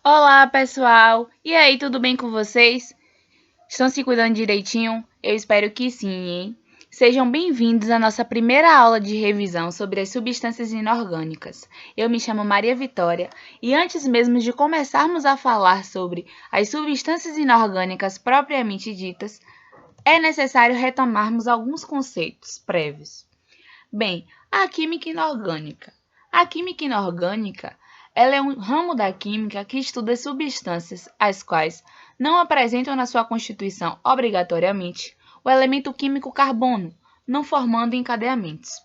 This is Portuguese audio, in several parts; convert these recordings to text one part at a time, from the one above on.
Olá, pessoal! E aí, tudo bem com vocês? Estão se cuidando direitinho? Eu espero que sim, hein? Sejam bem-vindos à nossa primeira aula de revisão sobre as substâncias inorgânicas. Eu me chamo Maria Vitória e antes mesmo de começarmos a falar sobre as substâncias inorgânicas propriamente ditas, é necessário retomarmos alguns conceitos prévios. Bem, a química inorgânica. A química inorgânica, ela é um ramo da química que estuda substâncias as quais não apresentam na sua constituição obrigatoriamente o elemento químico carbono, não formando encadeamentos.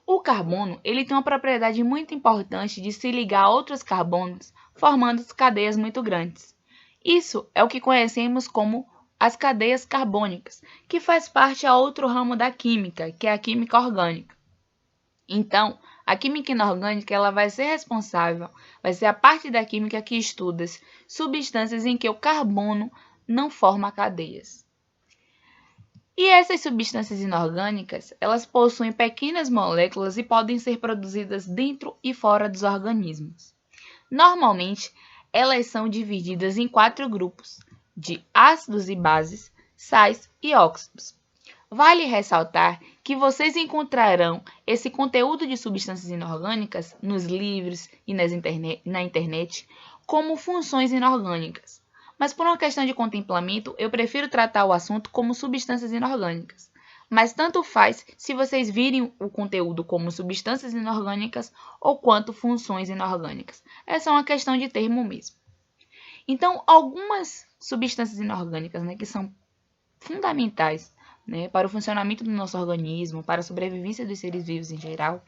O carbono, ele tem uma propriedade muito importante de se ligar a outros carbonos, formando cadeias muito grandes. Isso é o que conhecemos como as cadeias carbônicas, que faz parte a outro ramo da química, que é a química orgânica. Então, a química inorgânica ela vai ser responsável, vai ser a parte da química que estuda substâncias em que o carbono não forma cadeias. E essas substâncias inorgânicas, elas possuem pequenas moléculas e podem ser produzidas dentro e fora dos organismos. Normalmente, elas são divididas em 4 grupos, de ácidos e bases, sais e óxidos. Vale ressaltar que vocês encontrarão esse conteúdo de substâncias inorgânicas nos livros e na internet como funções inorgânicas. Mas por uma questão de contemplamento, eu prefiro tratar o assunto como substâncias inorgânicas. Mas tanto faz se vocês virem o conteúdo como substâncias inorgânicas ou quanto funções inorgânicas. Essa é uma questão de termo mesmo. Então, algumas substâncias inorgânicas, que são fundamentais, para o funcionamento do nosso organismo, para a sobrevivência dos seres vivos em geral,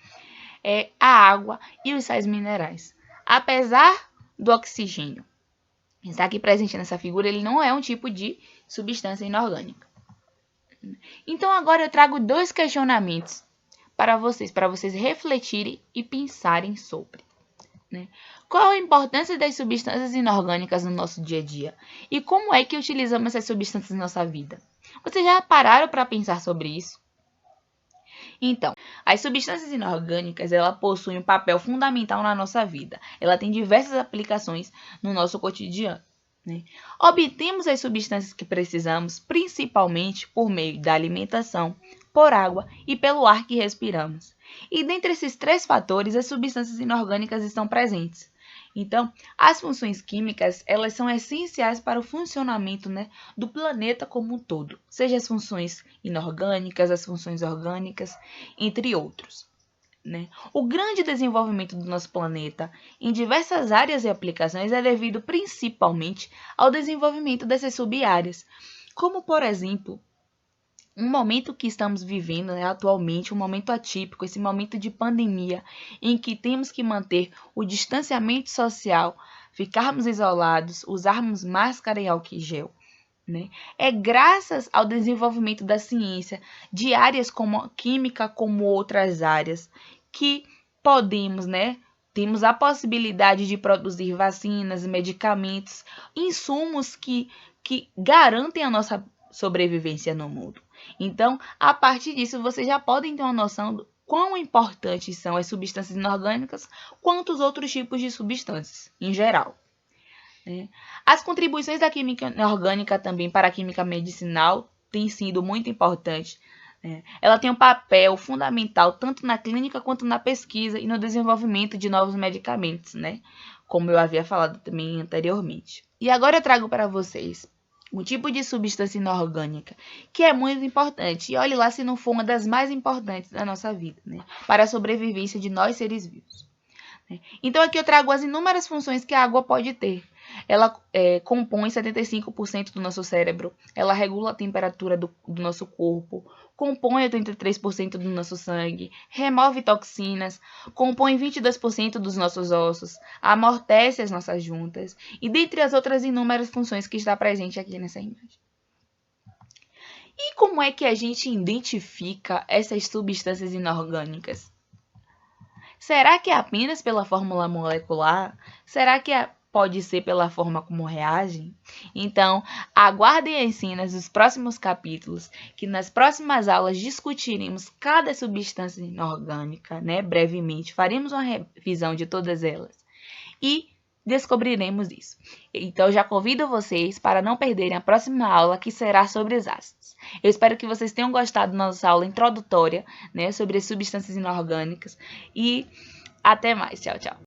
é a água e os sais minerais. Apesar do oxigênio estar aqui presente nessa figura, ele não é um tipo de substância inorgânica. Então, agora eu trago 2 questionamentos para vocês refletirem e pensarem sobre. Qual a importância das substâncias inorgânicas no nosso dia a dia? E como é que utilizamos essas substâncias em nossa vida? Vocês já pararam para pensar sobre isso? Então, as substâncias inorgânicas, ela possuem um papel fundamental na nossa vida. Ela tem diversas aplicações no nosso cotidiano. Obtemos as substâncias que precisamos principalmente por meio da alimentação, por água e pelo ar que respiramos. E dentre esses 3 fatores, as substâncias inorgânicas estão presentes. Então, as funções químicas, elas são essenciais para o funcionamento, do planeta como um todo, seja as funções inorgânicas, as funções orgânicas, entre outros. O grande desenvolvimento do nosso planeta em diversas áreas e aplicações é devido principalmente ao desenvolvimento dessas sub-áreas, como, por exemplo, um momento que estamos vivendo atualmente, um momento atípico, esse momento de pandemia, em que temos que manter o distanciamento social, ficarmos isolados, usarmos máscara e álcool gel. É graças ao desenvolvimento da ciência, de áreas como a química, como outras áreas, que podemos, temos a possibilidade de produzir vacinas, medicamentos, insumos que garantem a nossa sobrevivência no mundo. Então, a partir disso, vocês já podem ter uma noção do quão importantes são as substâncias inorgânicas, quanto os outros tipos de substâncias, em geral. As contribuições da química orgânica também para a química medicinal têm sido muito importantes. Ela tem um papel fundamental tanto na clínica quanto na pesquisa e no desenvolvimento de novos medicamentos, como eu havia falado também anteriormente. E agora eu trago para vocês um tipo de substância inorgânica que é muito importante. E olhe lá se não for uma das mais importantes da nossa vida, para a sobrevivência de nós seres vivos. Então aqui eu trago as inúmeras funções que a água pode ter. Ela compõe 75% do nosso cérebro, ela regula a temperatura do nosso corpo, compõe 83% do nosso sangue, remove toxinas, compõe 22% dos nossos ossos, amortece as nossas juntas, e dentre as outras inúmeras funções que está presente aqui nessa imagem. E como é que a gente identifica essas substâncias inorgânicas? Será que é apenas pela fórmula molecular? Será que pode ser pela forma como reagem? Então, aguardem as cenas dos próximos capítulos, que nas próximas aulas discutiremos cada substância inorgânica, brevemente. Faremos uma revisão de todas elas. E descobriremos isso. Então, já convido vocês para não perderem a próxima aula, que será sobre os ácidos. Eu espero que vocês tenham gostado da nossa aula introdutória, né, sobre as substâncias inorgânicas. E até mais. Tchau, tchau.